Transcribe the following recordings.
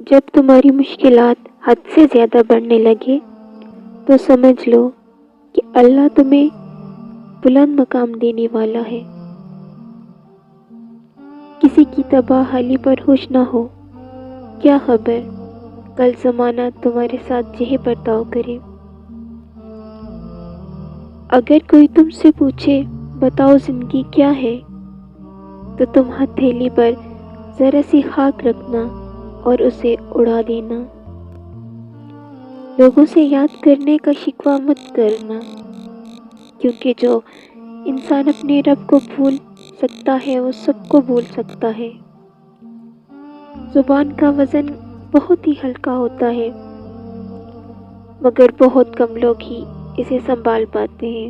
جب تمہاری مشکلات حد سے زیادہ بڑھنے لگے تو سمجھ لو کہ اللہ تمہیں بلند مقام دینے والا ہے۔ کسی کی تباہ حالی پر خوش نہ ہو، کیا خبر کل زمانہ تمہارے ساتھ یہی برتاؤ کرے۔ اگر کوئی تم سے پوچھے بتاؤ زندگی کیا ہے، تو تم ہتھیلی پر ذرا سی خاک رکھنا اور اسے اڑا دینا۔ لوگوں سے یاد کرنے کا شکوہ مت کرنا، کیونکہ جو انسان اپنے رب کو بھول سکتا ہے وہ سب کو بھول سکتا ہے۔ زبان کا وزن بہت ہی ہلکا ہوتا ہے، مگر بہت کم لوگ ہی اسے سنبھال پاتے ہیں۔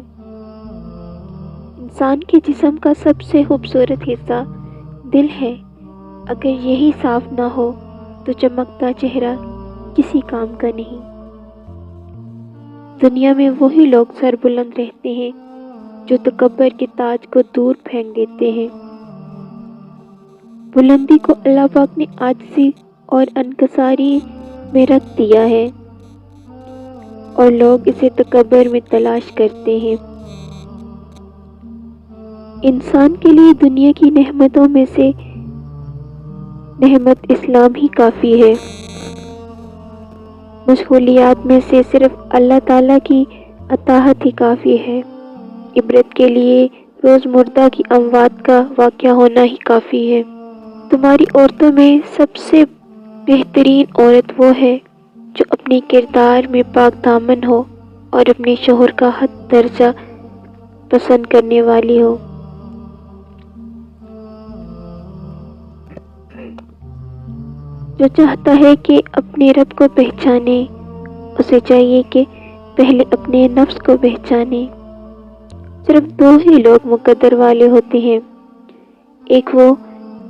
انسان کے جسم کا سب سے خوبصورت حصہ دل ہے، اگر یہی صاف نہ ہو تو چمکتا چہرہ کسی کام کا نہیں۔ دنیا میں وہی لوگ سر بلند رہتے ہیں جو تکبر کے تاج کو دور پھینک دیتے ہیں۔ بلندی کو اللہ پاک نے عاجزی اور انکساری میں رکھ دیا ہے، اور لوگ اسے تکبر میں تلاش کرتے ہیں۔ انسان کے لیے دنیا کی نعمتوں میں سے نعمت اسلام ہی کافی ہے۔ مشغولیات میں سے صرف اللہ تعالیٰ کی اطاعت ہی کافی ہے۔ عبرت کے لیے روز مردہ کی اموات کا واقعہ ہونا ہی کافی ہے۔ تمہاری عورتوں میں سب سے بہترین عورت وہ ہے جو اپنے کردار میں پاک دامن ہو اور اپنے شوہر کا حد درجہ پسند کرنے والی ہو۔ جو چاہتا ہے کہ اپنے رب کو پہچانے، اسے چاہیے کہ پہلے اپنے نفس کو پہچانے۔ صرف دو ہی لوگ مقدر والے ہوتے ہیں، ایک وہ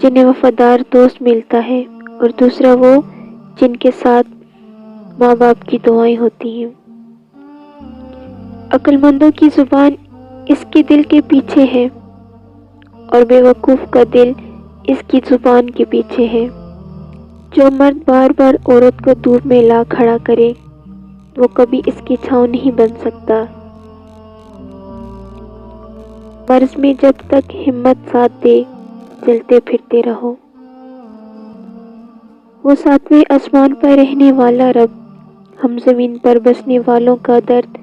جنہیں وفادار دوست ملتا ہے، اور دوسرا وہ جن کے ساتھ ماں باپ کی دعائیں ہوتی ہیں۔ عقل مندوں کی زبان اس کے دل کے پیچھے ہے، اور بے وقوف کا دل اس کی زبان کے پیچھے ہے۔ جو مرد بار بار عورت کو دھوپ میں لا کھڑا کرے، وہ کبھی اس کی چھاؤں نہیں بن سکتا۔ مرض میں جب تک ہمت ساتھ دے، چلتے پھرتے رہو۔ وہ ساتویں آسمان پر رہنے والا رب، ہم زمین پر بسنے والوں کا درد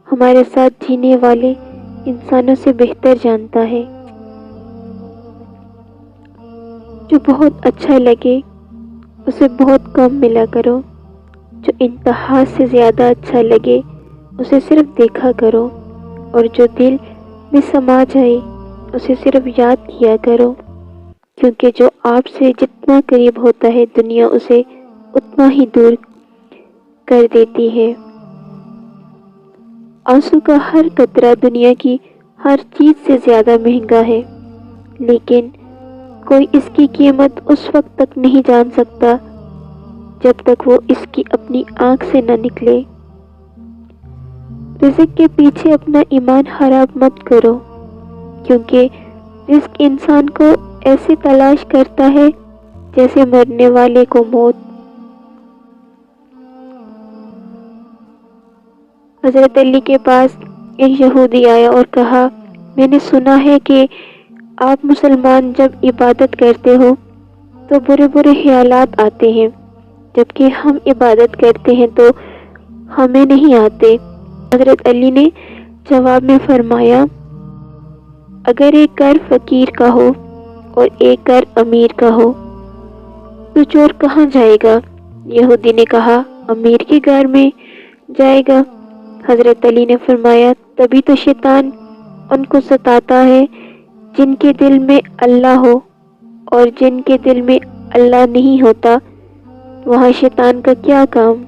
ہمارے ساتھ جینے والے انسانوں سے بہتر جانتا ہے۔ جو بہت اچھا لگے اسے بہت کم ملا کرو، جو انتہا سے زیادہ اچھا لگے اسے صرف دیکھا کرو، اور جو دل میں سما جائے اسے صرف یاد کیا کرو، کیونکہ جو آپ سے جتنا قریب ہوتا ہے دنیا اسے اتنا ہی دور کر دیتی ہے۔ آنسو کا ہر قطرہ دنیا کی ہر چیز سے زیادہ مہنگا ہے، لیکن کوئی اس کی قیمت اس وقت تک نہیں جان سکتا جب تک وہ اس کی اپنی آنکھ سے نہ نکلے۔ رزق کے پیچھے اپنا ایمان خراب مت کرو، کیونکہ رزق انسان کو ایسے تلاش کرتا ہے جیسے مرنے والے کو موت۔ حضرت علی کے پاس ایک یہودی آیا اور کہا، میں نے سنا ہے کہ آپ مسلمان جب عبادت کرتے ہو تو برے برے خیالات آتے ہیں، جبکہ ہم عبادت کرتے ہیں تو ہمیں نہیں آتے۔ حضرت علی نے جواب میں فرمایا، اگر ایک گھر فقیر کا ہو اور ایک گھر امیر کا ہو تو چور کہاں جائے گا؟ یہودی نے کہا، امیر کے گھر میں جائے گا۔ حضرت علی نے فرمایا، تبھی تو شیطان ان کو ستاتا ہے جن کے دل میں اللہ ہو، اور جن کے دل میں اللہ نہیں ہوتا وہاں شیطان کا کیا کام۔